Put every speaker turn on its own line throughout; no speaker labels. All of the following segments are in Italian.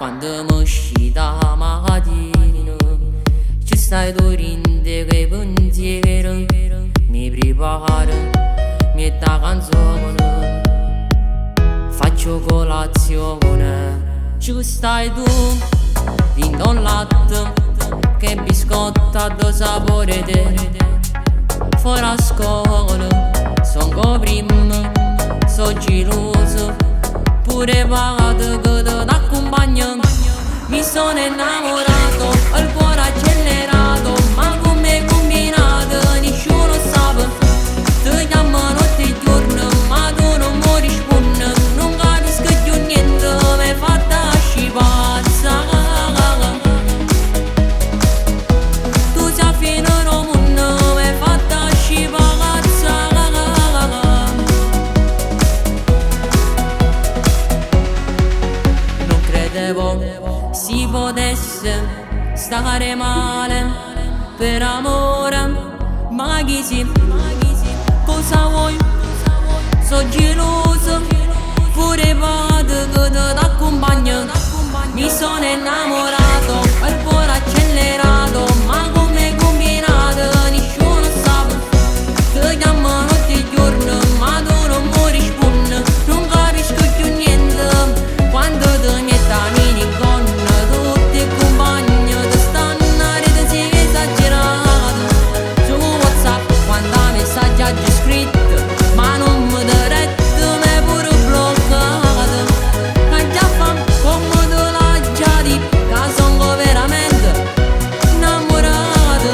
Quando mi usci da mattina ci stai dorendo che pensiero mi preparo, mi da canzone, faccio colazione. Ci stai tu, dentro un latte che biscotta da sapore te. Fuori a scuola son prima, so geloso, pure pagato che ti accompagno. Mi sono innamorato, il cuore accelerato, ma come combinato nessuno sa. Ti chiamo notte e giorno, ma tu non mi rispondi. Non capisco più niente, mi fatta scipazza. Tu sei fino al mondo, mi fatta scipazza. Non credevo si potesse stare male per amore, ma chi si, cosa vuoi? So geloso, pure vado che ti accompagno. Mi sono innamorato, il cuore accelerato, ma come combinato nessuno sa. Ti chiamo notte e giorno, ma tu non mi rispondi. Non capisco più niente, quando ti metti a mini con tutti i compagni ti stanno a rete, sei esagerato. Su WhatsApp quando messaggi scritti, ma non mi diretto, mi pure bloccato. Ma già fa come te l'ha già detto, che sono veramente innamorato.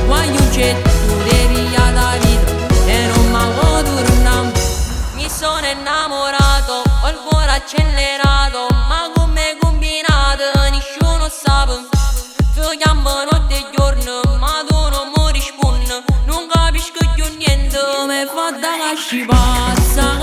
Voglio che tu devi via da vita e non mi vuoi tornare. Mi sono innamorato, ho il cuore accelerato, ma come combinato nessuno sa. Ti chiamo notte e giorno, ma tu non mi rispondi. Non capisco più niente, mi fa da scipazza.